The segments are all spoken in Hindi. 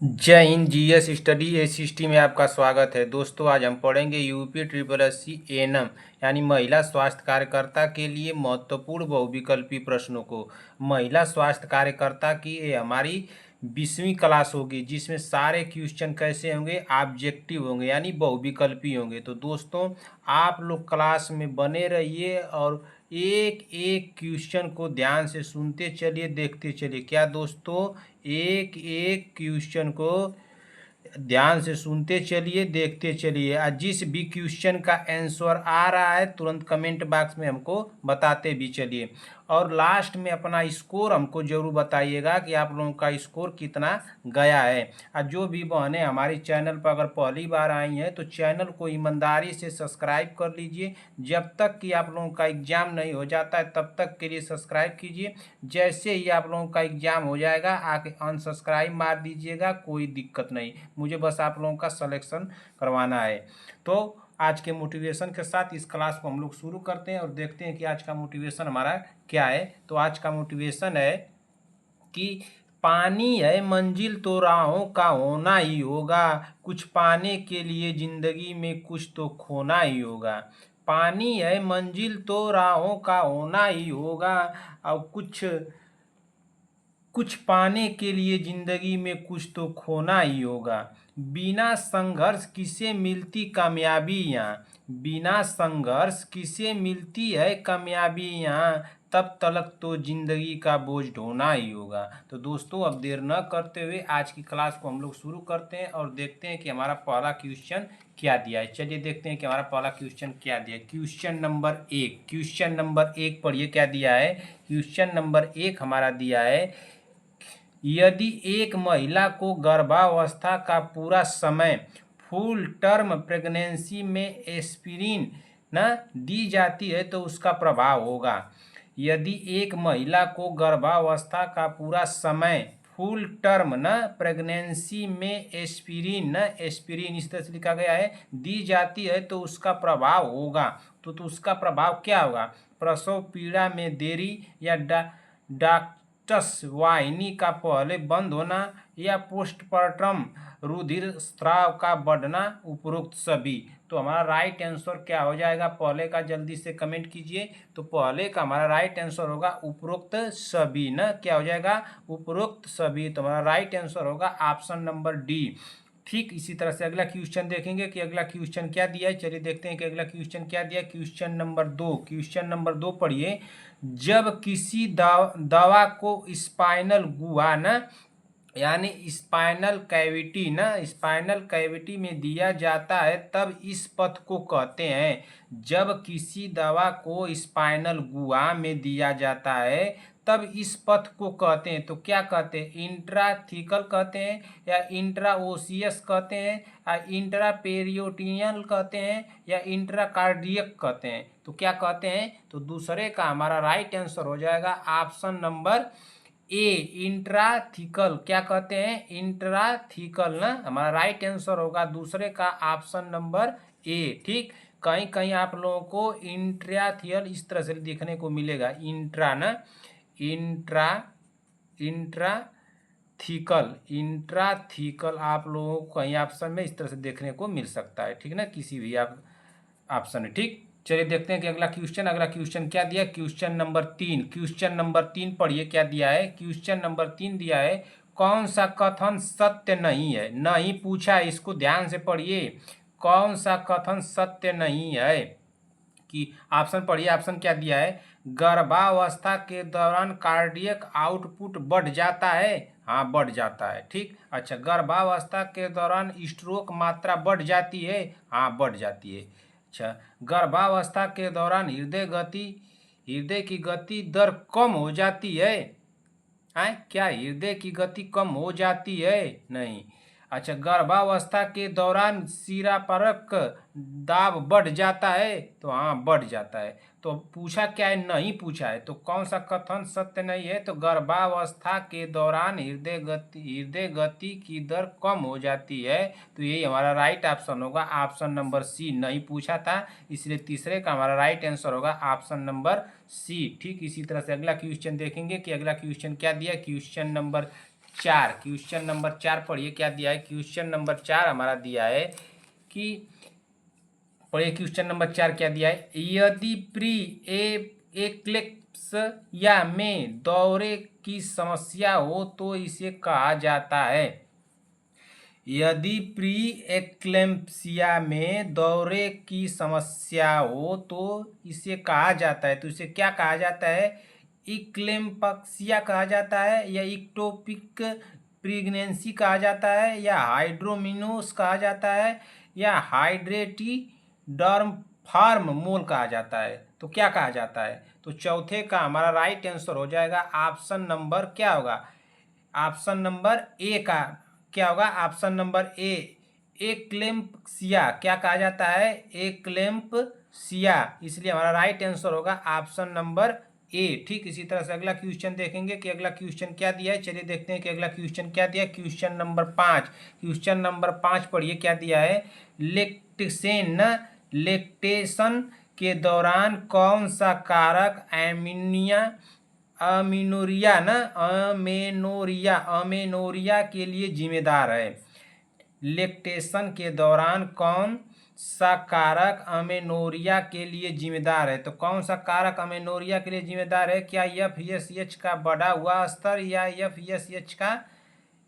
जय हिंद। जीएस स्टडी एसिस्टी में आपका स्वागत है। दोस्तों, आज हम पढ़ेंगे यूपी ट्रिपल एससी एएनएम यानी महिला स्वास्थ्य कार्यकर्ता के लिए महत्वपूर्ण बहुविकल्पी प्रश्नों को। महिला स्वास्थ्य कार्यकर्ता की ये हमारी 20वीं क्लास होगी, जिसमें सारे क्वेश्चन कैसे होंगे, ऑब्जेक्टिव होंगे यानी बहुविकल्पी होंगे। तो दोस्तों, आप लोग क्लास में बने रहिए और एक एक क्वेश्चन को ध्यान से सुनते चलिए, देखते चलिए। क्या दोस्तों, एक एक क्वेश्चन को ध्यान से सुनते चलिए, देखते चलिए। आज जिस भी क्वेश्चन का आंसर आ रहा है तुरंत कमेंट बॉक्स में हमको बताते भी चलिए, और लास्ट में अपना स्कोर हमको जरूर बताइएगा कि आप लोगों का स्कोर कितना गया है। और जो भी बहनें हमारे चैनल पर अगर पहली बार आई हैं तो चैनल को ईमानदारी से सब्सक्राइब कर लीजिए। जब तक कि आप लोगों का एग्ज़ाम नहीं हो जाता है तब तक के लिए सब्सक्राइब कीजिए। जैसे ही आप लोगों का एग्ज़ाम हो जाएगा आके अनसब्सक्राइब मार दीजिएगा, कोई दिक्कत नहीं। मुझे बस आप लोगों का सिलेक्शन करवाना है। तो आज के मोटिवेशन के साथ इस क्लास को हम लोग शुरू करते हैं और देखते हैं कि आज का मोटिवेशन हमारा क्या है। तो आज का मोटिवेशन है कि पानी है मंजिल तो राहों का होना ही होगा, कुछ पाने के लिए जिंदगी में कुछ तो खोना ही होगा। पानी है मंजिल तो राहों का होना ही होगा, और कुछ पाने के लिए जिंदगी में कुछ तो खोना ही होगा। बिना संघर्ष किसे मिलती कामयाबी यहाँ, बिना संघर्ष किसे मिलती है कामयाबी यहाँ, तब तलक तो जिंदगी का बोझ ढोना ही होगा। तो दोस्तों, अब देर न करते हुए आज की क्लास को हम लोग शुरू करते हैं और देखते हैं कि हमारा पहला क्वेश्चन क्या दिया है। चलिए देखते हैं कि हमारा पहला क्वेश्चन क्या दिया है। क्वेश्चन नंबर एक पढ़िए क्या दिया है। क्वेश्चन नंबर एक हमारा दिया है, यदि एक महिला को गर्भावस्था का पूरा समय फुल टर्म प्रेगनेंसी में एस्पिरिन न दी जाती है तो उसका प्रभाव होगा। यदि एक महिला को गर्भावस्था का पूरा समय फुल टर्म न प्रेगनेंसी में एस्पिरिन इस तरह से लिखा गया है दी जाती है तो उसका प्रभाव होगा। तो उसका प्रभाव क्या होगा। प्रसव पीड़ा में देरी, या डॉक्टस वाहिनी का पहले बंद होना, या पोस्टमार्टम रुधिर स्राव का बढ़ना, उपरोक्त सभी। तो हमारा राइट आंसर क्या हो जाएगा पहले का, जल्दी से कमेंट कीजिए। तो पहले का हमारा राइट आंसर होगा उपरोक्त सभी ना, क्या हो जाएगा उपरोक्त सभी। तो हमारा राइट आंसर होगा ऑप्शन नंबर डी। ठीक इसी तरह से अगला क्वेश्चन देखेंगे कि अगला क्वेश्चन क्या दिया है। चलिए देखते हैं कि अगला क्वेश्चन क्या दिया है। क्वेश्चन नंबर दो पढ़िए, जब किसी दवा को स्पाइनल गुहा न यानी स्पाइनल कैविटी में दिया जाता है तब इस पथ को कहते हैं। जब किसी दवा को स्पाइनल गुहा में दिया जाता है तब इस पथ को कहते हैं। तो क्या कहते हैं, इंट्राथिकल कहते हैं, या इंट्राओसियस कहते हैं, या इंट्रापेरियोटिनियल कहते हैं, या इंट्राकार्डियक कहते हैं। तो क्या कहते हैं, तो दूसरे का हमारा राइट आंसर हो जाएगा ऑप्शन नंबर ए, इंट्राथिकल। क्या कहते हैं, इंट्राथिकल ना हमारा राइट आंसर होगा दूसरे का ऑप्शन नंबर ए। ठीक, कहीं कहीं आप लोगों को इंट्राथियल इस तरह से देखने को मिलेगा, इंट्राथिकल आप लोगों को कहीं ऑप्शन में इस तरह से देखने को मिल सकता है। ठीक ना, किसी भी आप ऑप्शन में। ठीक, चलिए देखते हैं कि अगला क्वेश्चन क्या दिया। क्वेश्चन नंबर तीन पढ़िए क्या दिया है। क्वेश्चन नंबर 3 दिया है, कौन सा कथन सत्य नहीं है। नहीं पूछा है, इसको ध्यान से पढ़िए। कौन सा कथन सत्य नहीं है, कि ऑप्शन पढ़िए। ऑप्शन क्या दिया है, गर्भावस्था के दौरान कार्डियक आउटपुट बढ़ जाता है। हाँ, बढ़ जाता है। ठीक, अच्छा, गर्भावस्था के दौरान स्ट्रोक मात्रा बढ़ जाती है। हाँ, बढ़ जाती है। अच्छा, गर्भावस्था के दौरान हृदय की गति दर कम हो जाती है। क्या हृदय की गति कम हो जाती है, नहीं। अच्छा, गर्भावस्था के दौरान सिरापरक दाब बढ़ जाता है। तो हाँ, बढ़ जाता है। तो पूछा क्या है, नहीं पूछा है। तो कौन सा कथन सत्य नहीं है, तो गर्भावस्था के दौरान हृदय गति की दर कम हो जाती है। तो यही हमारा राइट ऑप्शन होगा ऑप्शन नंबर सी। नहीं पूछा था इसलिए तीसरे का हमारा राइट आंसर होगा ऑप्शन नंबर सी। ठीक इसी तरह से अगला क्वेश्चन देखेंगे कि अगला क्वेश्चन क्या दिया। क्वेश्चन नंबर 4, क्वेश्चन नंबर 4 पढ़िए क्या दिया है। क्वेश्चन नंबर 4 हमारा दिया है कि पढ़िए क्वेश्चन नंबर 4 क्या दिया है। यदि प्री एक्लेप्सिया में दौरे की समस्या हो तो इसे कहा जाता है। यदि प्री एक्लेम्पसिया में दौरे की समस्या हो तो इसे कहा जाता है। तो इसे क्या कहा जाता है, इक्लेम्पसिया कहा जाता है, या इक्टोपिक प्रेगनेंसी कहा जाता है, या हाइड्रोमिनोस कहा जाता है, या हाइड्रेटिडर्म फार्म मोल कहा जाता है। तो क्या कहा जाता है, तो चौथे का हमारा राइट आंसर हो जाएगा ऑप्शन नंबर क्या होगा, ऑप्शन नंबर ए का क्या होगा, ऑप्शन नंबर ए, एक्लेम्पसिया क्या कहा जाता है, एक्लेम्पसिया, इसलिए हमारा राइट आंसर होगा ऑप्शन नंबर ए। ठीक इसी तरह से अगला क्वेश्चन देखेंगे कि अगला क्वेश्चन क्या दिया है। चलिए देखते हैं कि अगला क्वेश्चन क्या दिया है। क्वेश्चन नंबर 5, क्वेश्चन नंबर 5 पढ़िए क्या दिया है। लेक्टेशन के दौरान कौन सा कारक अमेनोरिया के लिए जिम्मेदार है। लेक्टेशन के दौरान कौन सा कारक अमेनोरिया के लिए जिम्मेदार है। तो कौन सा कारक अमेनोरिया के लिए जिम्मेदार है, क्या FSH का बढ़ा हुआ स्तर, या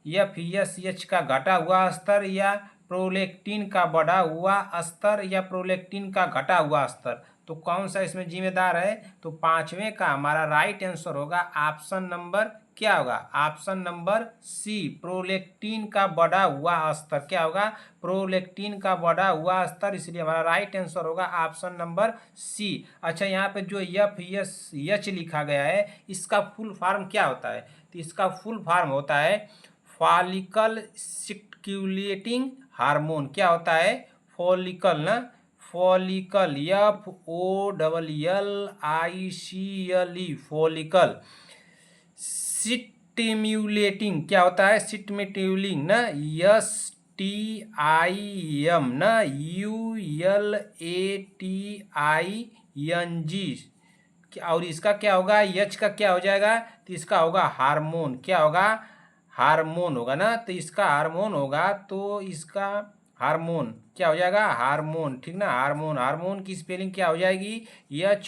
FSH का घटा हुआ स्तर, या प्रोलेक्टिन का बढ़ा हुआ स्तर, या प्रोलेक्टिन का घटा हुआ स्तर। तो कौन सा इसमें जिम्मेदार है, तो पांचवें का हमारा राइट आंसर होगा ऑप्शन नंबर क्या होगा, ऑप्शन नंबर सी, प्रोलेक्टिन का बढ़ा हुआ स्तर। क्या होगा, प्रोलेक्टिन का बढ़ा हुआ स्तर, इसलिए हमारा राइट आंसर होगा ऑप्शन नंबर सी। अच्छा, यहाँ पे जो FSH लिखा गया है इसका फुल फॉर्म क्या होता है, तो इसका फुल फॉर्म होता है फॉलिकल स्टिमुलेटिंग हार्मोन। क्या होता है, फॉलिकल ना, फॉलिकल FOLLICLE, फॉलिकल स्टिम्युलेटिंग। क्या होता है, स्टिम्युलेटिंग ना, STIM ना, ULATING। और इसका क्या होगा, H का क्या हो जाएगा, तो इसका होगा हार्मोन। क्या होगा, हार्मोन होगा ना, तो इसका हार्मोन होगा, तो इसका हार्मोन क्या हो जाएगा, हार्मोन। ठीक ना, हार्मोन, हार्मोन की स्पेलिंग क्या हो जाएगी, HORMONE,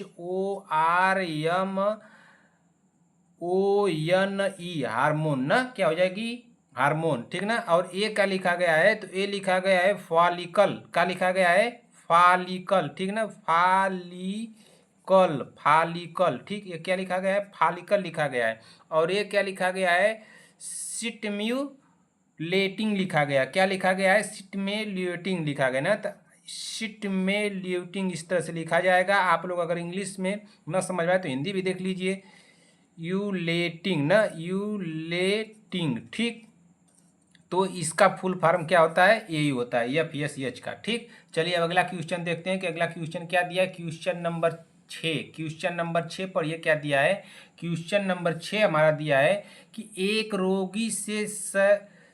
हार्मोन ना, क्या हो जाएगी, हार्मोन। ठीक ना, और ए का लिखा गया है, तो ए लिखा गया है फॉलिकल। क्या लिखा गया है, फॉलिकल। ठीक ना, फॉलिकल, फॉलिकल। ठीक, ये क्या लिखा गया है, फॉलिकल लिखा गया है। और ये क्या लिखा गया है, स्टिम्युलेटिंग लिखा गया। क्या लिखा गया है, स्टिम्युलेटिंग लिखा गया ना, तो स्टिम्युलेटिंग इस तरह से लिखा जाएगा। आप लोग अगर इंग्लिश में न समझ पाए तो हिंदी भी देख लीजिए, यूलेटिंग ना, यूलेटिंग। ठीक, तो इसका फुल फॉर्म क्या होता है, यही होता है FSH का। ठीक, चलिए अब अगला क्वेश्चन देखते हैं कि अगला क्वेश्चन क्या दिया है। क्वेश्चन नंबर 6, क्वेश्चन नंबर 6 पढ़िए क्या दिया है। क्वेश्चन नंबर 6 हमारा दिया है कि एक रोगी से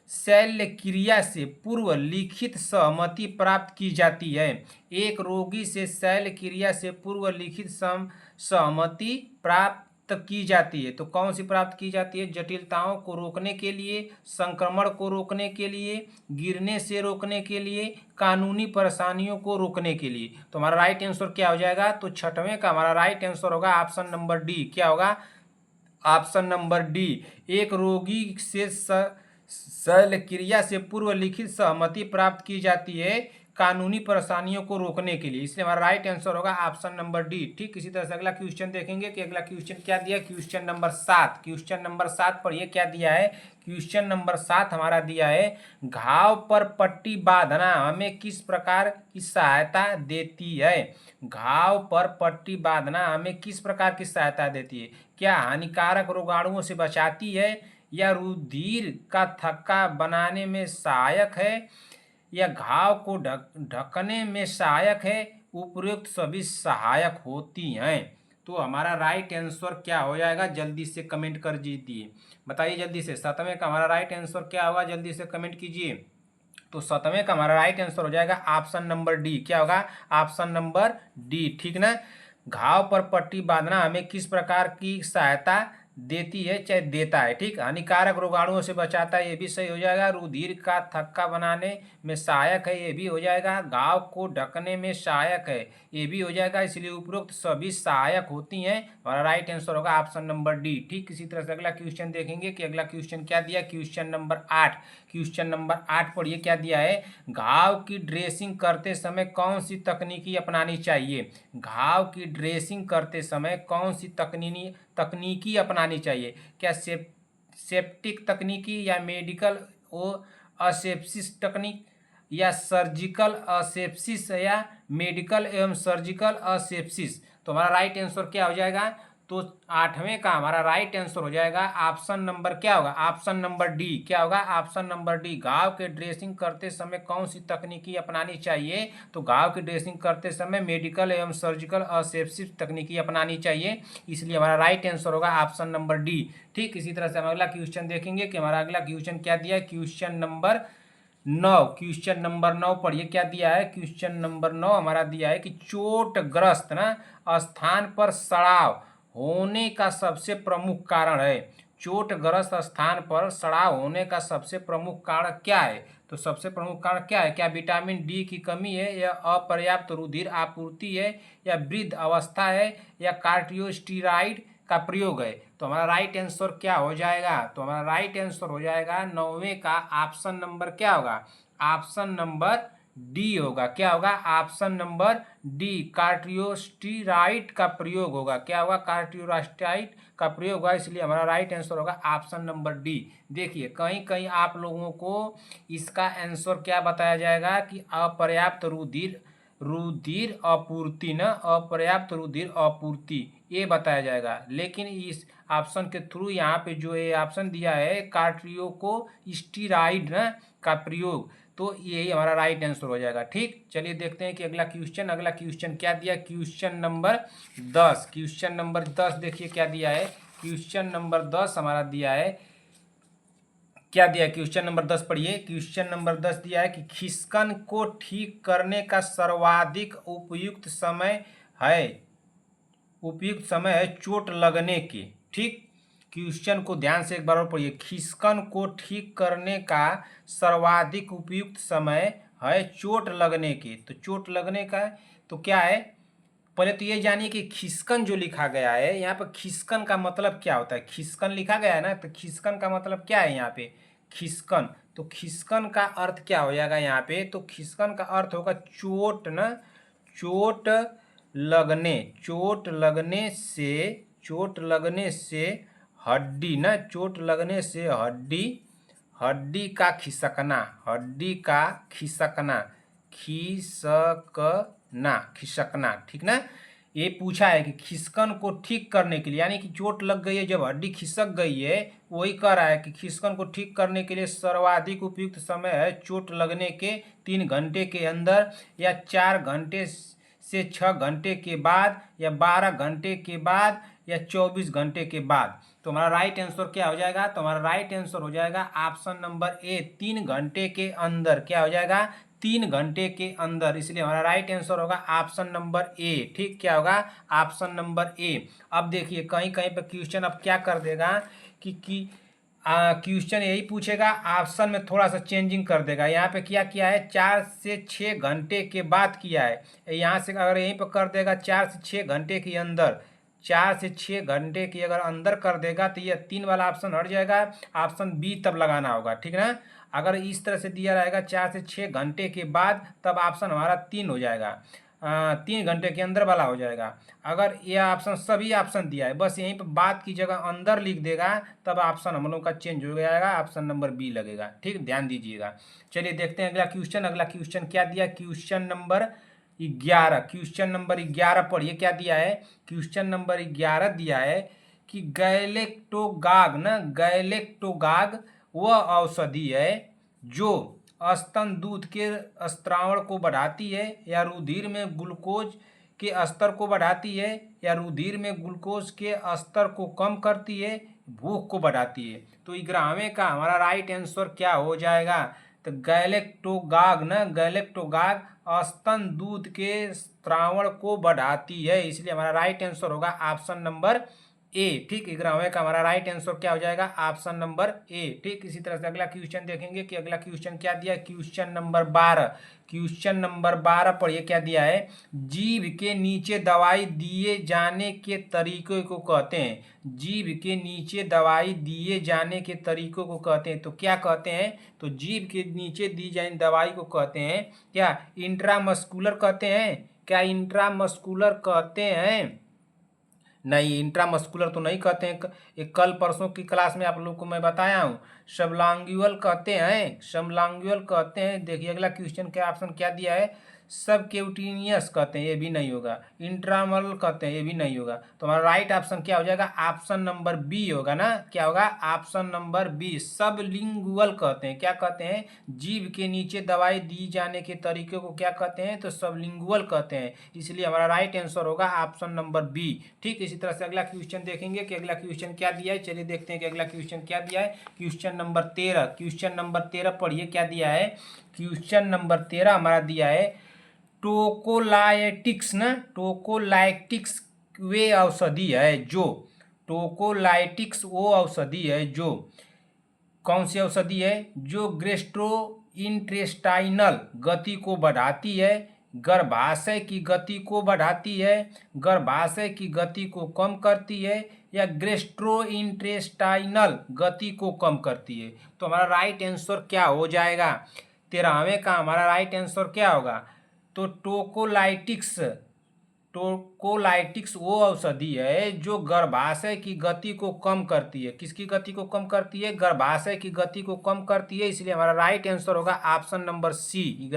शल्य क्रिया से पूर्व लिखित सहमति प्राप्त की जाती है। एक रोगी से शल्य क्रिया से पूर्व लिखित सहमति प्राप्त की जाती है। तो कौन सी प्राप्त की जाती है, जटिलताओं को रोकने के लिए, संक्रमण को रोकने के लिए, गिरने से रोकने के लिए, कानूनी परेशानियों को रोकने के लिए। तो हमारा राइट आंसर क्या हो जाएगा, तो छठवें का हमारा राइट आंसर होगा ऑप्शन नंबर डी। क्या होगा, ऑप्शन नंबर डी, एक रोगी से शल्य क्रिया से पूर्व लिखित सहमति प्राप्त की जाती है कानूनी परेशानियों को रोकने के लिए, इसलिए हमारा राइट आंसर होगा ऑप्शन नंबर डी। ठीक, इसी तरह से अगला क्वेश्चन देखेंगे कि अगला क्वेश्चन क्या दिया है। क्वेश्चन नंबर 7, क्वेश्चन नंबर 7 पढ़िए क्या दिया है। क्वेश्चन नंबर 7 हमारा दिया है, घाव पर पट्टी बांधना हमें किस प्रकार की सहायता देती है। घाव पर पट्टी बांधना हमें किस प्रकार की सहायता देती है, क्या हानिकारक रोगाणुओं से बचाती है, या रुधिर का थक्का बनाने में सहायक है, या घाव को ढकने में सहायक है, उपयुक्त सभी सहायक होती हैं। तो हमारा राइट आंसर क्या हो जाएगा, जल्दी से कमेंट कर दीजिए, बताइए जल्दी से। 7वें का हमारा राइट आंसर क्या होगा, जल्दी से कमेंट कीजिए। तो 7वें का हमारा राइट आंसर हो जाएगा ऑप्शन नंबर डी। क्या होगा, ऑप्शन नंबर डी। ठीक ना, घाव पर पट्टी बांधना हमें किस प्रकार की सहायता देती है चाहे देता है, ठीक। हानिकारक रोगाणुओं से बचाता है, ये भी सही हो जाएगा। रुधिर का थक्का बनाने में सहायक है, ये भी हो जाएगा। घाव को ढकने में सहायक है, ये भी हो जाएगा। इसलिए उपरोक्त सभी सहायक होती हैं। हमारा राइट आंसर होगा ऑप्शन नंबर डी, ठीक। इसी तरह से अगला क्वेश्चन देखेंगे कि अगला क्वेश्चन क्या दिया। क्वेश्चन नंबर 8, क्वेश्चन नंबर 8 पढ़िए क्या दिया है। घाव की ड्रेसिंग करते समय कौन सी तकनीकी अपनानी चाहिए। घाव की ड्रेसिंग करते समय कौन सी तकनीकी अपनानी चाहिए। क्या सेप्टिक तकनीकी, या मेडिकल ओ असेप्सिस तकनीक, या सर्जिकल असेप्सिस, या मेडिकल एवं सर्जिकल असेप्सिस। तो हमारा राइट आंसर क्या हो जाएगा। तो 8वें का हमारा राइट आंसर हो जाएगा ऑप्शन नंबर क्या होगा, ऑप्शन नंबर डी। क्या होगा, ऑप्शन नंबर डी। घाव के ड्रेसिंग करते समय कौन सी तकनीकी अपनानी चाहिए। तो घाव की ड्रेसिंग करते समय मेडिकल एवं सर्जिकल असेप्सिस तकनीकी अपनानी चाहिए, इसलिए हमारा राइट आंसर होगा ऑप्शन नंबर डी, ठीक। इसी तरह से हम अगला क्वेश्चन देखेंगे कि हमारा अगला क्वेश्चन क्या दिया है। क्वेश्चन नंबर 9, क्वेश्चन नंबर 9 पढ़िए क्या दिया है। क्वेश्चन नंबर 9 हमारा दिया है कि चोटग्रस्त ना स्थान पर सड़ाव होने का सबसे प्रमुख कारण है। चोटग्रस्त स्थान पर सड़ाव होने का सबसे प्रमुख कारण क्या है। तो सबसे प्रमुख कारण क्या है। क्या विटामिन डी की कमी है, या अपर्याप्त रुधिर आपूर्ति है, या वृद्ध अवस्था है, या कार्टियोस्टीराइड का प्रयोग है। तो हमारा राइट आंसर क्या हो जाएगा। तो हमारा राइट आंसर हो जाएगा 9वें का ऑप्शन नंबर क्या होगा, ऑप्शन नंबर डी होगा। क्या होगा, ऑप्शन नंबर डी, कार्टियोस्टीराइड का प्रयोग होगा। क्या होगा, कार्टियोस्टीराइड का प्रयोग होगा, इसलिए हमारा राइट आंसर होगा ऑप्शन नंबर डी। देखिए कहीं कहीं आप लोगों को इसका आंसर क्या बताया जाएगा कि अपर्याप्त रुधिर आपूर्ति न अपर्याप्त रुधिर आपूर्ति, ये बताया जाएगा। लेकिन इस ऑप्शन के थ्रू यहाँ पे जो ये ऑप्शन दिया है कार्टियोस्टीराइड न का प्रयोग, तो यही हमारा राइट आंसर हो जाएगा, ठीक। चलिए देखते हैं कि अगला क्वेश्चन क्या दिया। क्वेश्चन नंबर 10, क्वेश्चन नंबर 10 देखिए क्या दिया है। क्वेश्चन नंबर 10 हमारा दिया है क्या दिया। क्वेश्चन नंबर 10 पढ़िए। क्वेश्चन नंबर 10 दिया है कि खिसकन को ठीक करने का सर्वाधिक उपयुक्त समय है चोट लगने के, ठीक। क्वेश्चन को ध्यान से एक बार और पढ़िए। खिसकन को ठीक करने का सर्वाधिक उपयुक्त समय है चोट लगने के। तो चोट लगने का तो क्या है, पहले तो ये जानिए कि खिसकन जो लिखा गया है यहाँ पर, खिसकन का मतलब क्या होता है। खिसकन लिखा गया है ना, तो खिसकन का मतलब क्या है यहाँ पे, खिसकन। तो खिसकन का अर्थ क्या हो जाएगा यहाँ पे। तो खिसकन का अर्थ होगा चोट न, चोट लगने से हड्डी न, चोट लगने से हड्डी का खिसकना, खिसकना, ठीक ना। ये पूछा है कि खिसकन को ठीक करने के लिए, यानी कि चोट लग गई है जब हड्डी खिसक गई है, वही कह रहा है कि खिसकन को ठीक करने के लिए सर्वाधिक उपयुक्त समय है चोट लगने के 3 घंटे के अंदर, या 4 घंटे से 6 घंटे के बाद, या 12 घंटे के बाद, या 24 घंटे के बाद। तो हमारा राइट आंसर क्या हो जाएगा। तो हमारा राइट आंसर हो जाएगा ऑप्शन नंबर ए, 3 घंटे के अंदर। क्या हो जाएगा, 3 घंटे के अंदर, इसलिए हमारा राइट आंसर होगा ऑप्शन नंबर ए, ठीक। क्या होगा, ऑप्शन नंबर ए। अब देखिए कहीं कहीं पर क्वेश्चन अब क्या कर देगा कि क्वेश्चन यही पूछेगा, ऑप्शन में थोड़ा सा चेंजिंग कर देगा। यहाँ पे क्या है, 4 से 6 घंटे के बाद किया है। यहाँ से अगर यहीं पर कर देगा 4 से 6 घंटे के अंदर, 4 से 6 घंटे के अगर अंदर कर देगा, तो ये 3 वाला ऑप्शन हट जाएगा, ऑप्शन बी तब लगाना होगा, ठीक ना। अगर इस तरह से दिया रहेगा 4 से 6 घंटे के बाद, तब ऑप्शन हमारा 3 हो जाएगा, 3 घंटे के अंदर वाला हो जाएगा। अगर यह ऑप्शन सभी ऑप्शन दिया है, बस यहीं पर बाद की जगह अंदर लिख देगा, तब ऑप्शन हम लोग का चेंज हो जाएगा, ऑप्शन नंबर बी लगेगा, ठीक। ध्यान दीजिएगा। चलिए देखते हैं अगला क्वेश्चन क्या दिया। क्वेश्चन नंबर 11, क्वेश्चन नंबर 11 पढ़िए क्या दिया है। क्वेश्चन नंबर 11 दिया है कि गैलेक्टोगाग वह औषधि है जो स्तन दूध के स्त्रावण को बढ़ाती है, या रुधिर में ग्लूकोज के स्तर को बढ़ाती है, या रुधिर में ग्लूकोज के स्तर को कम करती है, भूख को बढ़ाती है। तो 11वें का हमारा राइट आंसर क्या हो जाएगा। तो गैलेक्टोगाग स्तन दूध के स्त्रावण को बढ़ाती है, इसलिए हमारा राइट आंसर होगा ऑप्शन नंबर ए। ठीक, 11वें का हमारा राइट आंसर क्या हो जाएगा? Option number A. ठीक, इसी तरह से अगला क्वेश्चन देखेंगे कि अगला क्वेश्चन क्या दिया है। क्वेश्चन नंबर 12, क्वेश्चन नंबर 12 पढ़िए क्या दिया है। जीभ के नीचे दवाई दिए जाने के तरीके को कहते हैं। जीभ के नीचे दवाई दिए जाने के तरीकों को कहते हैं। तो क्या कहते हैं? तो जीभ के नीचे दी जाने दवाई को कहते हैं क्या? इंट्रामस्कुलर कहते हैं क्या? इंट्रामस्कुलर कहते हैं? नहीं, इंट्रामस्कुलर तो नहीं कहते हैं। एक कल परसों की क्लास में आप लोग को मैं बताया हूँ, सबलांगुअल कहते हैं, सबलांगुअल कहते हैं। देखिए अगला क्वेश्चन क्या ऑप्शन क्या दिया है। सबक्यूटेनियस कहते हैं, ये भी नहीं होगा। इंट्रामल कहते हैं, ये भी नहीं होगा। तो हमारा राइट ऑप्शन क्या हो जाएगा? ऑप्शन नंबर बी होगा ना। क्या होगा? Option number B. सबलिंगुअल कहते हैं। क्या कहते हैं? जीभ के नीचे दवाई दी जाने के तरीके को क्या कहते हैं? तो सबलिंगुअल कहते हैं। इसलिए हमारा राइट आंसर होगा ऑप्शन नंबर बी। ठीक, इसी तरह से अगला क्वेश्चन देखेंगे कि अगला क्वेश्चन क्या दिया है। चलिए देखते हैं कि अगला क्वेश्चन क्या दिया है। क्वेश्चन नंबर 13, क्वेश्चन नंबर 13 पढ़िए क्या दिया है। क्वेश्चन नंबर 13 हमारा दिया है टोकोलाइटिक्स ना, टोकोलाइटिक्स वे औषधि है जो, टोकोलाइटिक्स वो औषधि है जो, कौन सी औषधि है? जो ग्रेस्ट्रोइंटेस्टाइनल गति को बढ़ाती है, गर्भाशय की गति को बढ़ाती है, गर्भाशय की गति को कम करती है, या ग्रेस्ट्रोइंटेस्टाइनल गति को कम करती है। तो हमारा राइट आंसर क्या हो जाएगा? 13वें का हमारा राइट आंसर क्या होगा? तो टोकोलाइटिक्स, टोकोलाइटिक्स वो औषधि है जो गर्भाशय की गति को कम करती है। किसकी गति को कम करती है? गर्भाशय की गति को कम करती है। इसलिए हमारा राइट आंसर होगा ऑप्शन नंबर सी।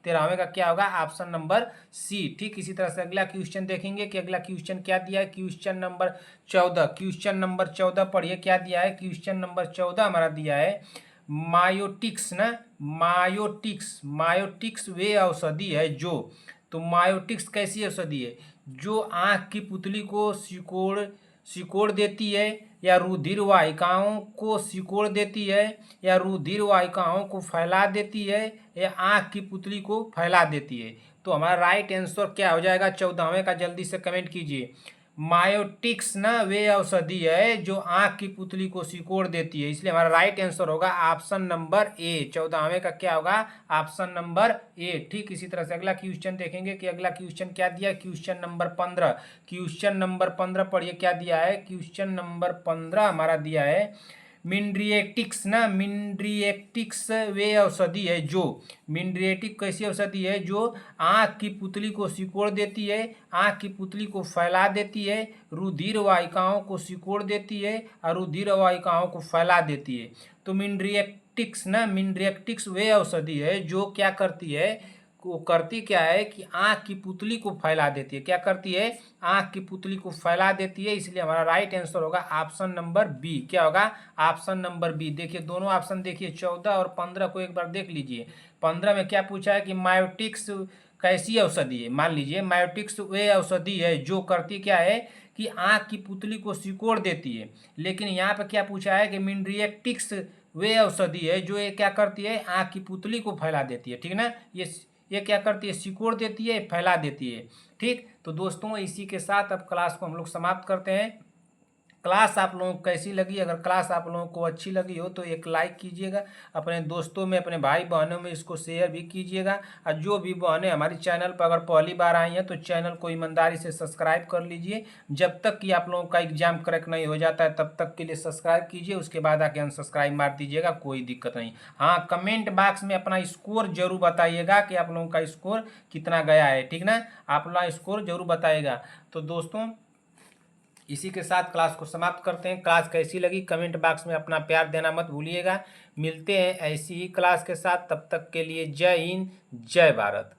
13वें का क्या होगा? Option number c. ठीक, इसी तरह से अगला क्वेश्चन देखेंगे कि अगला क्वेश्चन क्या दिया है। क्वेश्चन नंबर 14, क्वेश्चन नंबर 14 पढ़िए क्या दिया है। क्वेश्चन नंबर 14 हमारा दिया है मायोटिक्स ना, मायोटिक्स, मायोटिक्स वे औषधि है जो, तो मायोटिक्स कैसी औषधि है? जो आँख की पुतली को सिकोड़ देती है, या रुधिर वाहिकाओं को सिकोड़ देती है, या रुधिर वाहिकाओं को फैला देती है, या आँख की पुतली को फैला देती है। तो हमारा राइट आंसर क्या हो जाएगा? 14वें का जल्दी से कमेंट कीजिए। मायोटिक्स ना वे औषधि है जो आँख की पुतली को सिकोड़ देती है। इसलिए हमारा राइट आंसर होगा ऑप्शन नंबर ए। 14वें का क्या होगा? Option number A. ठीक, इसी तरह से अगला क्वेश्चन देखेंगे कि अगला क्वेश्चन क्या दिया है। क्वेश्चन नंबर 15, क्वेश्चन नंबर 15 पढ़िए क्या दिया है। क्वेश्चन नंबर 15 हमारा दिया है मिनड्रिएटिक्स ना, मिनड्रिएटिक्स वे औषधि है जो, मिनड्रिएटिक कैसी औषधि है? जो आँख की पुतली को सिकोड़ देती है, आँख की पुतली को फैला देती है, रुधिर वाहिकाओं को सिकोड़ देती है, और रुधिर वाहिकाओं को फैला देती है। तो मिनड्रिएटिक्स ना, मिनड्रिएटिक्स वे औषधि है जो क्या करती है? वो करती क्या है कि आँख की पुतली को फैला देती है। क्या करती है? आँख की पुतली को फैला देती है। इसलिए हमारा राइट आंसर होगा ऑप्शन नंबर बी। क्या होगा? Option number b. देखिए दोनों ऑप्शन देखिए, 14 और 15 को एक बार देख लीजिए। 15 में क्या पूछा है कि मायोटिक्स कैसी औषधि है। मान लीजिए मायोटिक्स वे औषधि है जो करती क्या है कि आँख की पुतली को सिकोड़ देती है। लेकिन यहाँ पे क्या पूछा है कि मिनड्रिएटिक्स वे औषधि है जो ये क्या करती है? आँख की पुतली को फैला देती है। ठीक ना, ये क्या करती है? सिकोड़ देती है, फैला देती है। ठीक, तो दोस्तों इसी के साथ अब क्लास को हम लोग समाप्त करते हैं। क्लास आप लोगों को कैसी लगी? अगर क्लास आप लोगों को अच्छी लगी हो तो एक लाइक कीजिएगा, अपने दोस्तों में, अपने भाई बहनों में इसको शेयर भी कीजिएगा। और जो भी बहनें हमारी चैनल पर अगर पहली बार आई हैं तो चैनल को ईमानदारी से सब्सक्राइब कर लीजिए। जब तक कि आप लोगों का एग्जाम क्रैक नहीं हो जाता है तब तक के लिए सब्सक्राइब कीजिए, उसके बाद आके अनसब्सक्राइब मार दीजिएगा, कोई दिक्कत नहीं। हाँ, कमेंट बॉक्स में अपना स्कोर जरूर बताइएगा कि आप लोगों का स्कोर कितना गया है। ठीक ना, आप अपना स्कोर जरूर बताइएगा। तो दोस्तों इसी के साथ क्लास को समाप्त करते हैं। क्लास कैसी लगी कमेंट बॉक्स में अपना प्यार देना मत भूलिएगा। मिलते हैं ऐसी ही क्लास के साथ, तब तक के लिए जय हिंद, जय भारत।